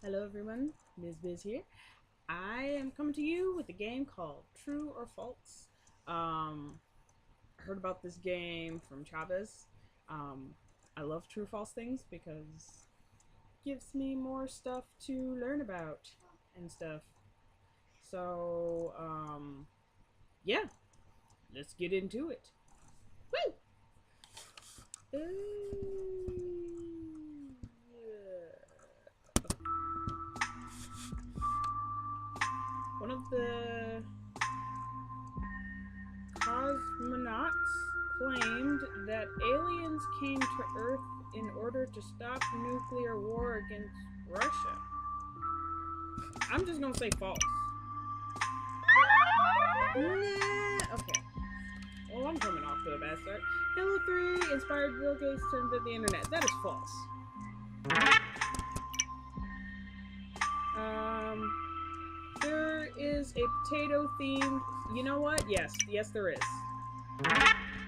Hello everyone, Ms. Biz here. I am coming to you with a game called True or False. I heard about this game from Chavez. Um, I love true false things because it gives me more stuff to learn about and stuff. So, yeah, let's get into it. Woo! Yeah. One of the cosmonauts claimed that aliens came to Earth in order to stop nuclear war against Russia. I'm just gonna say false. Nah, okay. Well, I'm coming off to a bad start. Halo 3 inspired Bill Gates to invent the internet. That is false. Um, there is a potato themed. You know what? Yes, there is.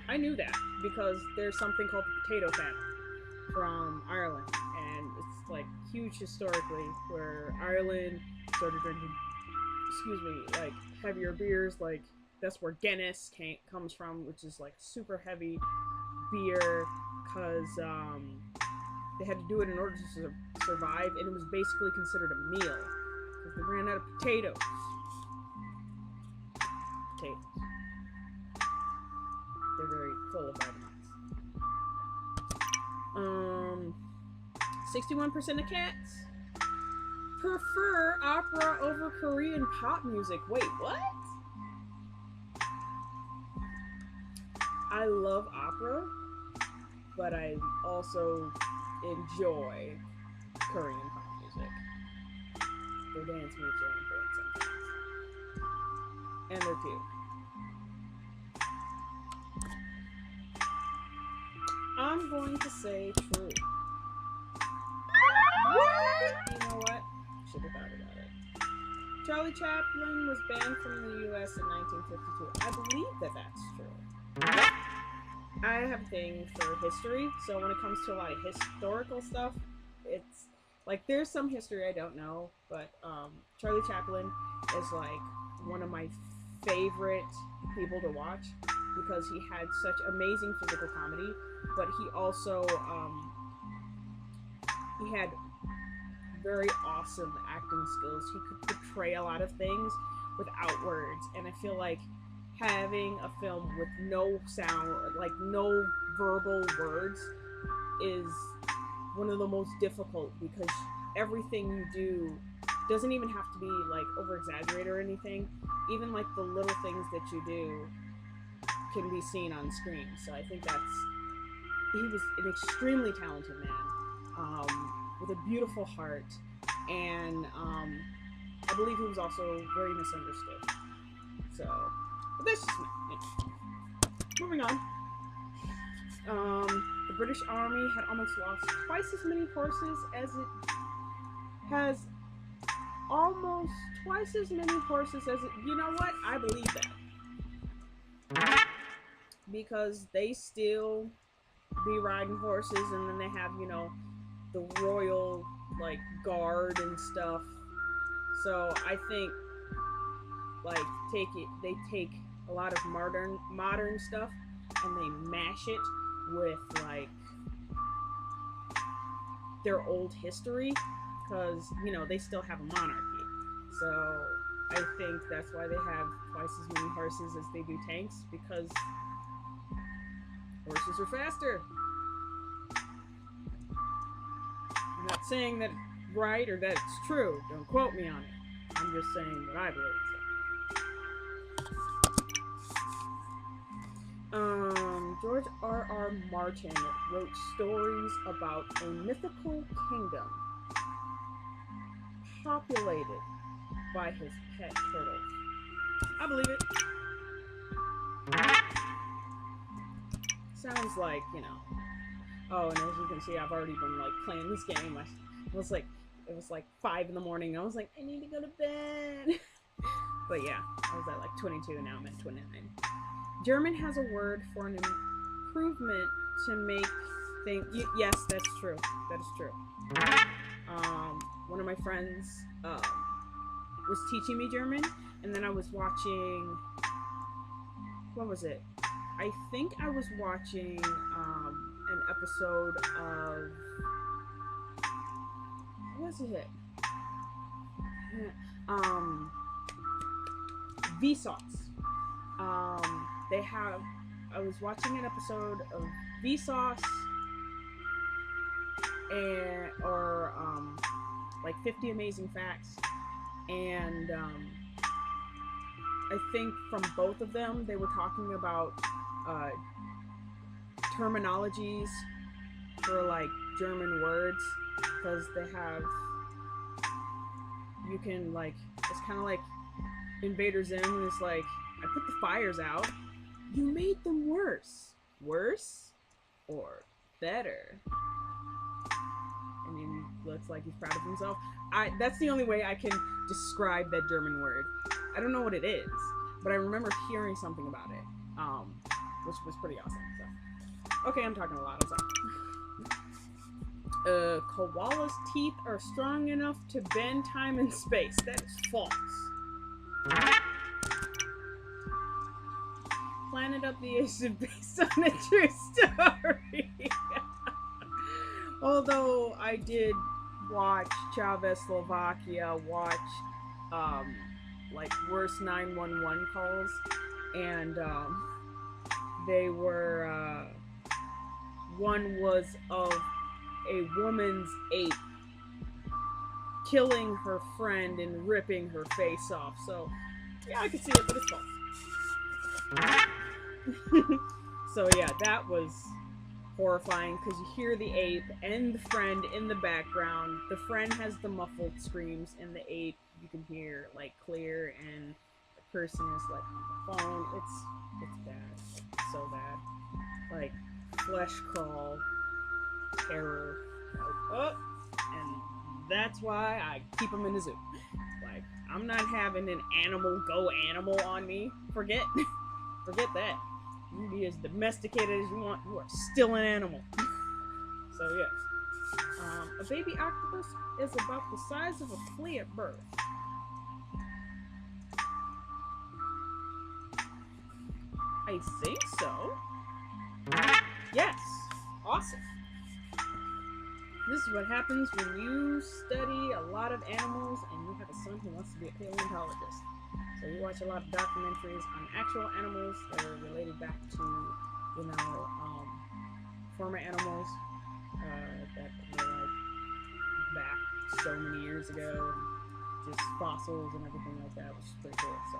I knew that because there's something called the potato famine from Ireland, and it's like huge historically, where Ireland started drinking, excuse me, like heavier beers. Like that's where Guinness comes from, which is like super heavy beer, because they had to do it in order to survive, and it was basically considered a meal because they ran out of potatoes. Potatoes. They're very full of vitamins. Um, 61% of cats prefer opera over Korean pop music. Wait, what? I love opera, but I also enjoy Korean pop music. Their dance moves are important sometimes. And they're cute. I'm going to say true. What? You know what? Should have thought about it. Charlie Chaplin was banned from the US in 1952. I believe that that's true. I have a thing for history, so when it comes to a lot of historical stuff, it's like there's some history I don't know, but Charlie Chaplin is like one of my favorite people to watch because he had such amazing physical comedy, but he also he had very awesome acting skills. He could portray a lot of things without words, and I feel like having a film with no sound, like no verbal words, is one of the most difficult because everything you do doesn't even have to be like over exaggerated or anything. Even like the little things that you do can be seen on screen. So I think he was an extremely talented man, with a beautiful heart, and I believe he was also very misunderstood. So, but that's just me. Moving on. The British Army had almost lost twice as many horses as it has. Almost twice as many horses as it. You know what? I believe that because they still be riding horses, and then they have the royal like guard and stuff. So I think like they take a lot of modern stuff and they mash it with like their old history because they still have a monarchy. So I think that's why they have twice as many horses as they do tanks, because horses are faster. I'm not saying that it's right or that it's true. Don't quote me on it. I'm just saying what I believe. George R.R. Martin wrote stories about a mythical kingdom populated by his pet turtles. I believe it. Sounds like, Oh, and as you can see, I've already been like playing this game. It was like 5 in the morning. I was like, I need to go to bed. But yeah, I was at like 22 and now I'm at 29. German has a word for an improvement to make things. Yes, that's true. That is true. One of my friends was teaching me German, and then I was watching, what was it? I think I was watching an episode of, what was it? Vsauce. I was watching an episode of Vsauce or like 50 Amazing Facts, and I think from both of them they were talking about terminologies for like German words, because they have, you can like, it's kind of like Invader Zim is like, I put the fires out, you made them worse or better, and he looks like he's proud of himself. That's the only way I can describe that German word. I don't know what it is, but I remember hearing something about it, which was pretty awesome. So, okay, I'm talking a lot. I'm sorry. Koala's teeth are strong enough to bend time and space. That is false. Planet of the Apes is based on a true story. Although I did watch Czechoslovakia like worst 911 calls, and they were one was of a woman's ape killing her friend and ripping her face off. So yeah, I could see it, but it's false. So yeah, that was horrifying, because you hear the ape and the friend in the background. The friend has the muffled screams, and the ape you can hear like clear, and the person is like on the phone. It's bad. It's so bad. Like flesh crawl terror. Like, oh, and that's why I keep them in the zoo. Like, I'm not having an animal go animal on me. Forget that. You can be as domesticated as you want. You are still an animal. So yes, a baby octopus is about the size of a flea at birth. I think so. Yes. Awesome. This is what happens when you study a lot of animals and you have a son who wants to be a paleontologist. So you watch a lot of documentaries on actual animals that are related back to, former animals that were like back so many years ago, and just fossils and everything like that, which is pretty cool. So,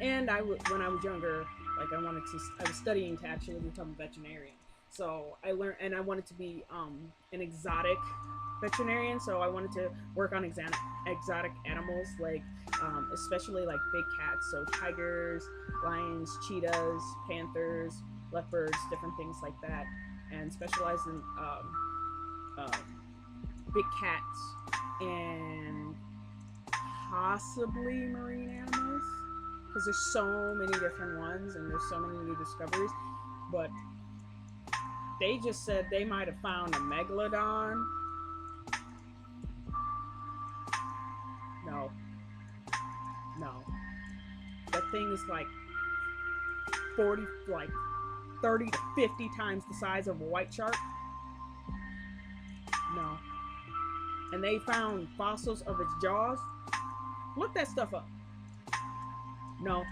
and when I was younger, like I was studying to actually become a veterinarian. So I learned, and I wanted to be an exotic veterinarian. So I wanted to work on exotic animals, like especially like big cats. So tigers, lions, cheetahs, panthers, leopards, different things like that, and specialize in big cats and possibly marine animals, because there's so many different ones and there's so many new discoveries. But they just said they might have found a megalodon. No. That thing is like 30 to 50 times the size of a white shark. No. And they found fossils of its jaws. Look that stuff up. No.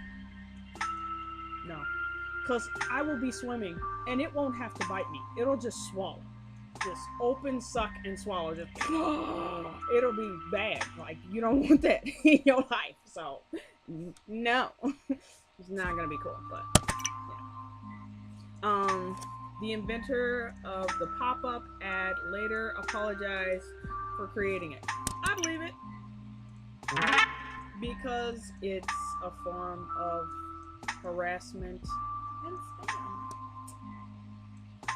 Because I will be swimming and it won't have to bite me. It'll just swallow. Just open, suck, and swallow. Just it'll be bad. Like, you don't want that in your life. So, no. It's not gonna be cool, but yeah. The inventor of the pop-up ad later apologized for creating it. I believe it. Because it's a form of harassment and spam.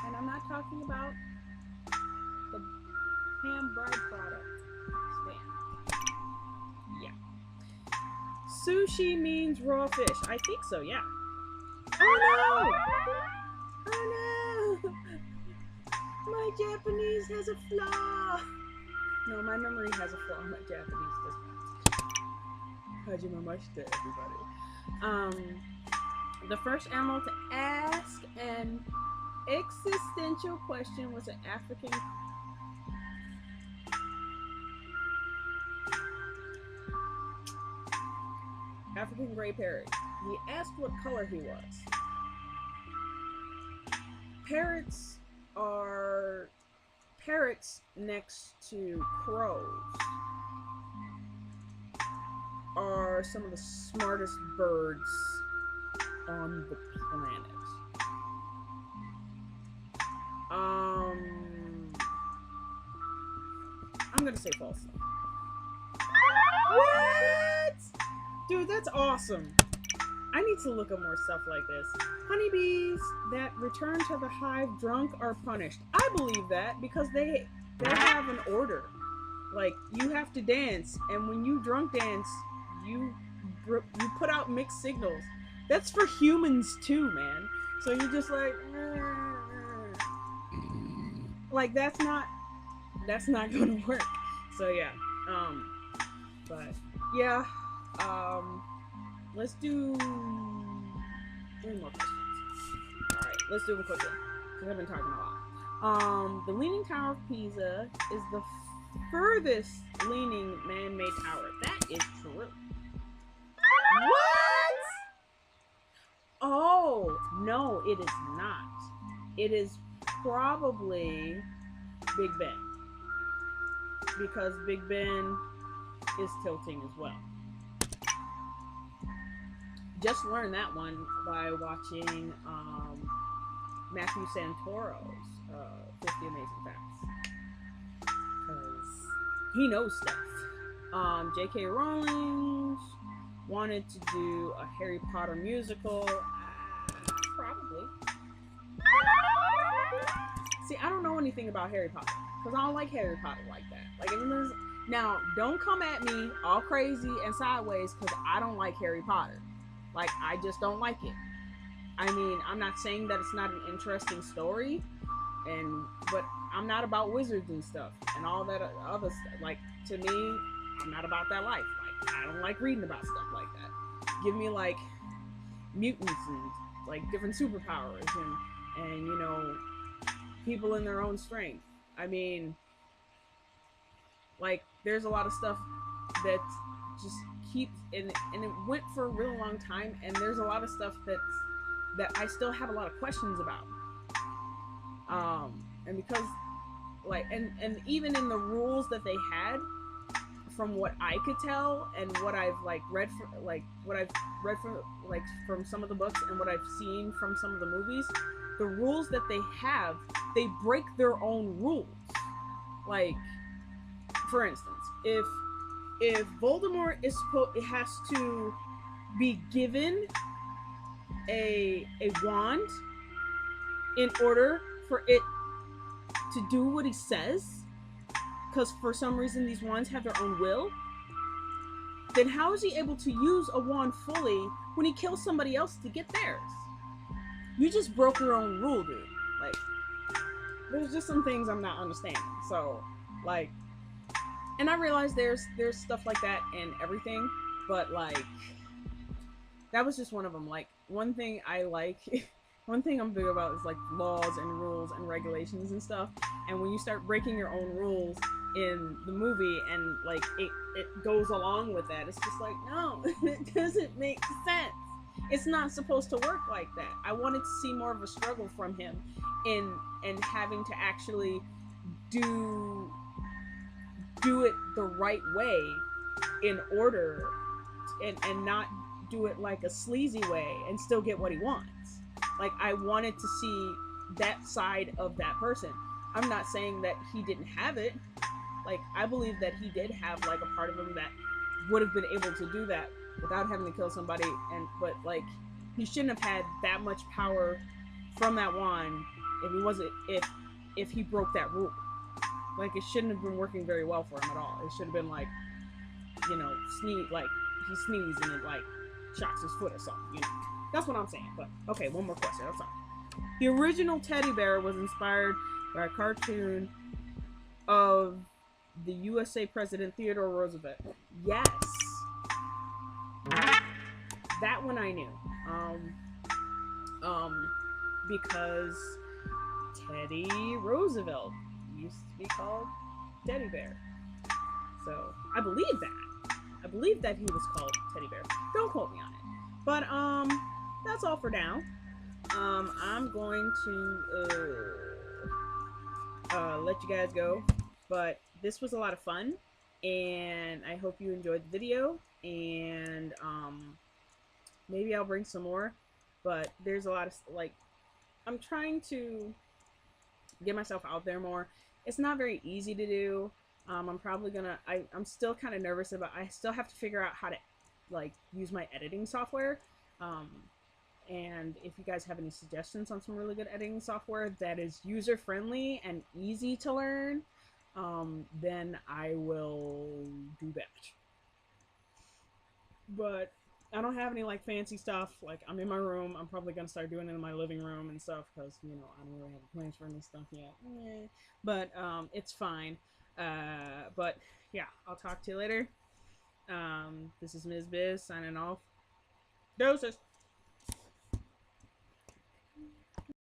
And I'm not talking about the ham bride product spam. Yeah. Sushi means raw fish. I think so, yeah. Oh no! My Japanese has a flaw. No, my memory has a flaw. My Japanese does not. Hajime Mashite, everybody. The first animal to ask an existential question was an African gray parrot. He asked what color he was. Parrots next to crows are some of the smartest birds on the planet. I'm gonna say false. What? Dude, that's awesome. I need to look up more stuff like this. Honeybees that return to the hive drunk are punished. I believe that because they have an order. Like, you have to dance, and when you drunk dance, you put out mixed signals. That's for humans too, man. So you're just like that's not gonna work. So yeah, but yeah, let's do 3 more questions. All right, let's do them quickly because I've been talking a lot. The Leaning Tower of Pisa is the furthest leaning man-made tower. That is true. What? Oh, no, it is not. It is probably Big Ben. Because Big Ben is tilting as well. Just learned that one by watching Matthew Santoro's 50 Amazing Facts. Because he knows stuff. J.K. Rowling wanted to do a Harry Potter musical. Probably. See, I don't know anything about Harry Potter because I don't like Harry Potter like that. Like, now, don't come at me all crazy and sideways because I don't like Harry Potter. Like, I just don't like it. I mean, I'm not saying that it's not an interesting story, but I'm not about wizards and stuff and all that other stuff. Like, to me, I'm not about that life. Like, I don't like reading about stuff like that. Give me like mutants and like different superpowers and you know, people in their own strength. I mean, like, there's a lot of stuff that just keeps and it went for a really long time, and there's a lot of stuff that I still have a lot of questions about. And because like and even in the rules that they had, from what I could tell and what I've read from some of the books and what I've seen from some of the movies, the rules that they have, they break their own rules. Like, for instance, if Voldemort it has to be given a wand in order for it to do what he says, because for some reason these wands have their own will, then how is he able to use a wand fully when he kills somebody else to get theirs? You just broke your own rule, dude. Like, there's just some things I'm not understanding. So, like, and I realize there's stuff like that in everything, but like, that was just one of them. Like, one thing I like, one thing I'm big about is like laws and rules and regulations and stuff. And when you start breaking your own rules in the movie and like it goes along with that, it's just like, no, it doesn't make sense. It's not supposed to work like that. I wanted to see more of a struggle from him in having to actually do it the right way in order and not do it like a sleazy way and still get what he wants. Like, I wanted to see that side of that person. I'm not saying that he didn't have it. Like, I believe that he did have like a part of him that would have been able to do that without having to kill somebody, but like, he shouldn't have had that much power from that wand if he broke that rule. Like, it shouldn't have been working very well for him at all. It should have been like, you know, he sneezed and it like shocks his foot or something, you know. That's what I'm saying. But okay, one more question. I'm sorry. The original teddy bear was inspired by a cartoon of the USA President Theodore Roosevelt. Yes, that one I knew. Because Teddy Roosevelt used to be called Teddy Bear. So I believe that. I believe that he was called Teddy Bear. Don't quote me on it. But that's all for now. I'm going to let you guys go. But this was a lot of fun, and I hope you enjoyed the video. And maybe I'll bring some more. But there's a lot of like, I'm trying to get myself out there more. It's not very easy to do. I'm probably gonna. I'm still kind of nervous about. I still have to figure out how to like use my editing software. Um, and if you guys have any suggestions on some really good editing software that is user friendly and easy to learn, then I will do that. But I don't have any like fancy stuff. Like I'm in my room. I'm probably gonna start doing it in my living room and stuff because I don't really have plans for any stuff yet. But it's fine. But yeah, I'll talk to you later. This is Ms. Biz signing off. Doses.